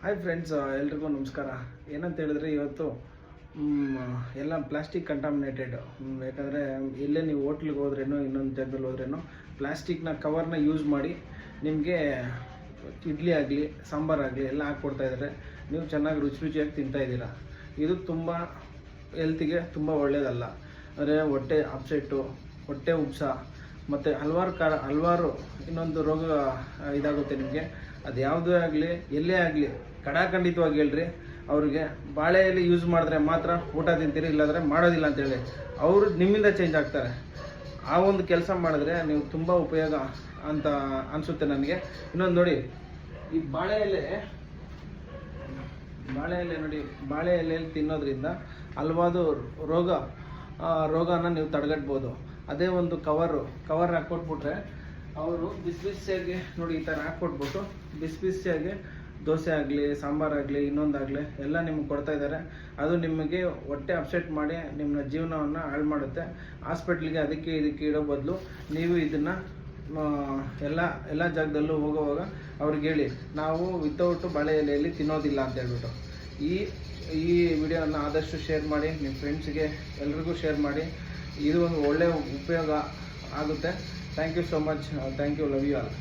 Hi friends, ಎಲ್ರಿಗೂ ನಮಸ್ಕಾರ. ಏನಂತ ಹೇಳಿದ್ರೆ ಇವತ್ತು ಎಲ್ಲ ಪ್ಲಾಸ್ಟಿಕ್ ಕಂಟಾಮಿನೇಟೆಡ್. ಯಾಕಂದರೆ ಎಲ್ಲೇ ನೀವು ಹೋಟ್ಲಿಗೆ ಹೋದ್ರೇನೋ ಇನ್ನೊಂದು ಜಾಗದಲ್ಲಿ ಹೋದ್ರೇನೋ ಪ್ಲಾಸ್ಟಿಕ್ನ ಕವರ್ನ ಯೂಸ್ ಮಾಡಿ ನಿಮಗೆ ಇಡ್ಲಿ ಆಗಲಿ ಸಾಂಬಾರಾಗಲಿ ಎಲ್ಲ ಹಾಕ್ಕೊಡ್ತಾಯಿದ್ದಾರೆ. ನೀವು ಚೆನ್ನಾಗಿ ರುಚಿಯಾಗಿ ತಿಂತಾಯಿದ್ದೀರಾ. ಇದು ತುಂಬ ಹೆಲ್ತಿಗೆ ತುಂಬ ಒಳ್ಳೆಯದಲ್ಲ. ಅಂದರೆ ಹೊಟ್ಟೆ ಅಪ್ಸೆಟ್ಟು, ಹೊಟ್ಟೆ ಉಬ್ಸ ಮತ್ತು ಹಲವಾರು ಇನ್ನೊಂದು ರೋಗ ಇದಾಗುತ್ತೆ ನಿಮಗೆ. ಅದು ಯಾವುದೇ ಆಗಲಿ ಎಲ್ಲೇ ಆಗಲಿ ಖಂಡಿತವಾಗಿ ಹೇಳ್ರಿ ಅವ್ರಿಗೆ ಬಾಳೆ ಎಲೆ ಯೂಸ್ ಮಾಡಿದ್ರೆ ಮಾತ್ರ ಊಟ ತಿಂತೀರಿ, ಇಲ್ಲಾಂದರೆ ಮಾಡೋದಿಲ್ಲ ಅಂತೇಳಿ ಅವರು ನಿಮ್ಮಿಂದ ಚೇಂಜ್ ಆಗ್ತಾರೆ. ಆ ಒಂದು ಕೆಲಸ ಮಾಡಿದ್ರೆ ನೀವು ತುಂಬ ಉಪಯೋಗ ಅಂತ ಅನಿಸುತ್ತೆ ನನಗೆ. ಇನ್ನೊಂದು ನೋಡಿ, ಈ ಬಾಳೆ ಎಲೆ ನೋಡಿ, ಬಾಳೆ ಎಲೆಯಲ್ಲಿ ತಿನ್ನೋದ್ರಿಂದ ಹಲವಾರು ರೋಗನ ನೀವು ತಡೆಗಟ್ಬೋದು. ಅದೇ ಒಂದು ಕವರ್ ಹಾಕ್ಕೊಟ್ಬಿಟ್ರೆ ಅವರು ಬಿಸಿಯಾಗಿ ನೋಡಿ ಈ ಥರ ಹಾಕ್ಕೊಟ್ಬಿಟ್ಟು ಬಿಸಿಯಾಗಿ ದೋಸೆ ಆಗಲಿ ಸಾಂಬಾರಾಗಲಿ ಇನ್ನೊಂದಾಗಲಿ ಎಲ್ಲ ನಿಮ್ಗೆ ಕೊಡ್ತಾ ಇದ್ದಾರೆ. ಅದು ನಿಮಗೆ ಹೊಟ್ಟೆ ಅಪ್ಸೆಟ್ ಮಾಡಿ ನಿಮ್ಮ ಜೀವನವನ್ನು ಹಾಳು ಮಾಡುತ್ತೆ. ಹಾಸ್ಪಿಟ್ಲಿಗೆ ಅದಕ್ಕೆ ಇದಕ್ಕೆ ಇಡೋ ಬದಲು ನೀವು ಇದನ್ನು ಎಲ್ಲ ಜಾಗದಲ್ಲೂ ಹೋಗುವಾಗ ಅವ್ರಿಗೆ ಹೇಳಿ, ನಾವು ವಿತೌಟು ಬಾಳೆ ಎಲೆಯಲ್ಲಿ ತಿನ್ನೋದಿಲ್ಲ ಅಂತ ಹೇಳ್ಬಿಟ್ಟು. ಈ ವಿಡಿಯೋನ ಆದಷ್ಟು ಶೇರ್ ಮಾಡಿ, ನಿಮ್ಮ ಫ್ರೆಂಡ್ಸ್ಗೆ ಎಲ್ರಿಗೂ ಶೇರ್ ಮಾಡಿ. ಇದು ಒಂದು ಒಳ್ಳೆಯ ಉಪಯೋಗ ಆಗುತ್ತೆ. Thank you so much. Thank you. Love you all.